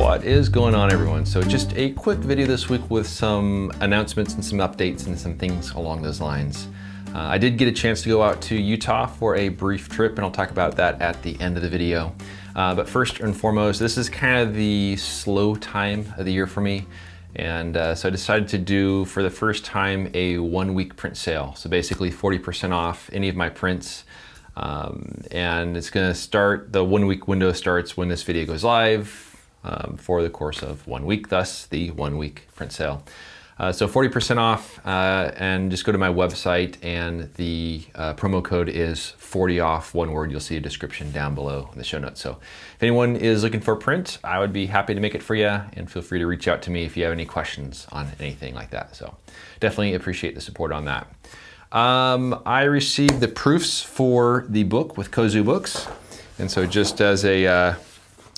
What is going on, everyone? So just a quick video this week with some announcements and some updates and some things along those lines. I did get a chance to go out to Utah for a brief trip, and I'll talk about that at the end of the video. But first and foremost, this is kind of the slow time of the year for me. And so I decided to do, for the first time, a 1-week print sale. So basically 40% off any of my prints. And it's gonna start, the 1-week window starts when this video goes live for the course of 1 week, thus the 1-week print sale. So 40% off, and just go to my website, and the promo code is 40 off, one word. You'll see a description down below in the show notes. So if anyone is looking for a print, I would be happy to make it for you, and feel free to reach out to me if you have any questions on anything like that. So definitely appreciate the support on that. I received the proofs for the book with Kozo books. And so just as a,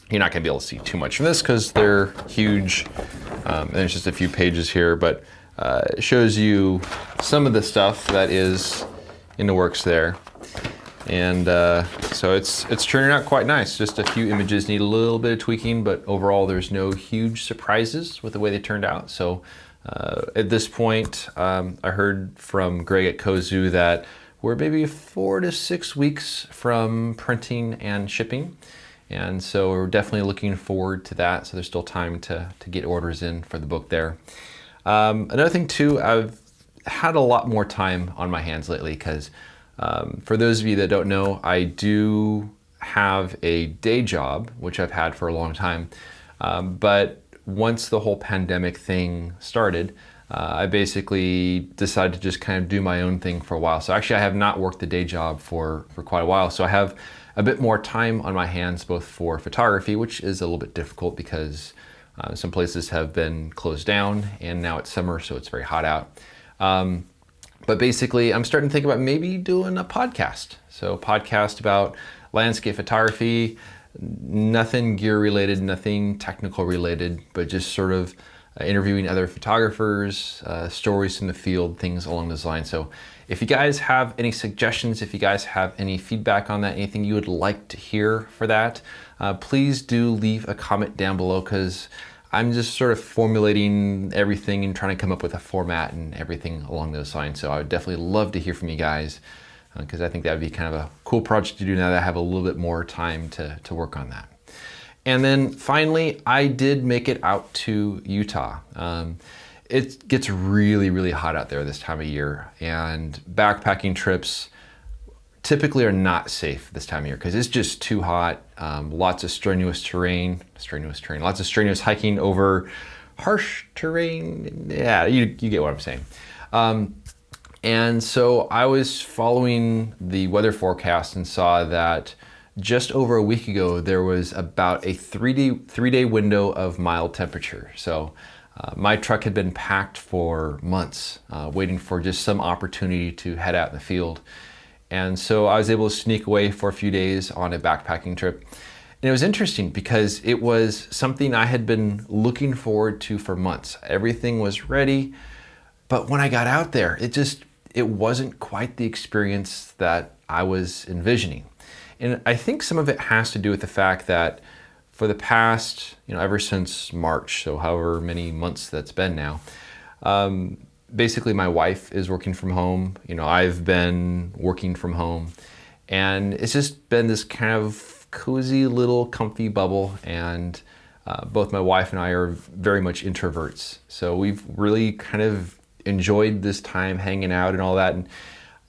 you're not gonna be able to see too much from this because they're huge. And there's just a few pages here, but it shows you some of the stuff that is in the works there. And so it's turning out quite nice. Just a few images need a little bit of tweaking, but overall there's no huge surprises with the way they turned out. So at this point, I heard from Greg at Kozo that we're maybe 4 to 6 weeks from printing and shipping. And so we're definitely looking forward to that. So there's still time to get orders in for the book there. Another thing too, I've had a lot more time on my hands lately because for those of you that don't know, I do have a day job, which I've had for a long time. But once the whole pandemic thing started, I basically decided to just kind of do my own thing for a while. So actually I have not worked the day job for quite a while. So I have a bit more time on my hands, both for photography, which is a little bit difficult because some places have been closed down, and now it's summer, so it's very hot out. But basically I'm starting to think about maybe doing a podcast. So a podcast about landscape photography, nothing gear related, nothing technical related, but just sort of interviewing other photographers, stories from the field, things along those lines. So if you guys have any suggestions, if you guys have any feedback on that, anything you would like to hear for that, please do leave a comment down below, because I'm just sort of formulating everything and trying to come up with a format and everything along those lines. So I would definitely love to hear from you guys, because I think that would be kind of a cool project to do now that I have a little bit more time to work on that. And then finally, I did make it out to Utah. It gets really, really hot out there this time of year, and backpacking trips typically are not safe this time of year because it's just too hot. Lots of strenuous terrain, lots of strenuous hiking over harsh terrain. Yeah, you get what I'm saying. And so I was following the weather forecast and saw that just over a week ago, there was about a three-day window of mild temperature. So my truck had been packed for months, waiting for just some opportunity to head out in the field. And so I was able to sneak away for a few days on a backpacking trip. And it was interesting because it was something I had been looking forward to for months. Everything was ready, but when I got out there, it wasn't quite the experience that I was envisioning. And I think some of it has to do with the fact that for the past, ever since March, so however many months that's been now, basically my wife is working from home. I've been working from home, and it's just been this kind of cozy little comfy bubble. And both my wife and I are very much introverts. So we've really kind of enjoyed this time hanging out and all that. And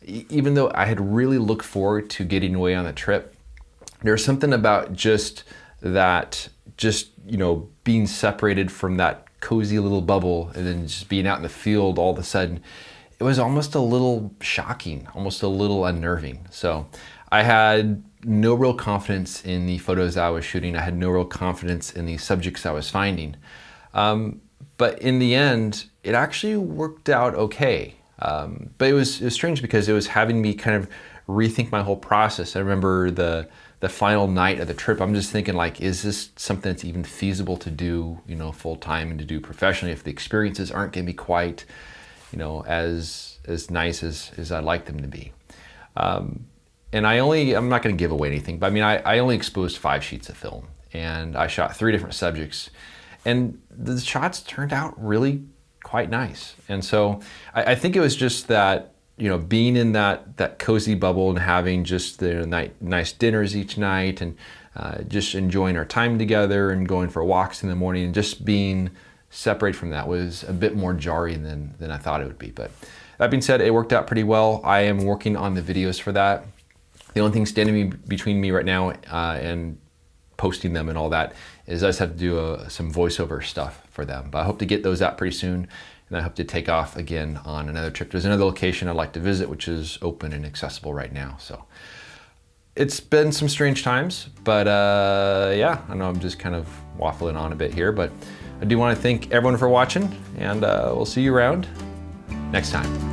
even though I had really looked forward to getting away on the trip, there's something about just being separated from that cozy little bubble and then just being out in the field all of a sudden, it was almost a little shocking, almost a little unnerving. So I had no real confidence in the photos I was shooting. I had no real confidence in the subjects I was finding. But in the end, it actually worked out okay. But it was strange because it was having me kind of rethink my whole process. I remember the final night of the trip, I'm just thinking, like, is this something that's even feasible to do, full time and to do professionally if the experiences aren't going to be quite, as nice as I'd like them to be. And I'm not going to give away anything, but I mean, I only exposed 5 sheets of film. and I shot 3 different subjects. And the shots turned out really quite nice. And so I think it was just that, you know, being in that cozy bubble and having just the nice dinners each night, and just enjoying our time together and going for walks in the morning, and just being separated from that was a bit more jarring than I thought it would be. But that being said, it worked out pretty well. I am working on the videos for that. The only thing standing between me right now and posting them and all that is I just have to do some voiceover stuff for them. But I hope to get those out pretty soon, and I hope to take off again on another trip. There's another location I'd like to visit, which is open and accessible right now. So it's been some strange times, but yeah, I know I'm just kind of waffling on a bit here, but I do want to thank everyone for watching, and we'll see you around next time.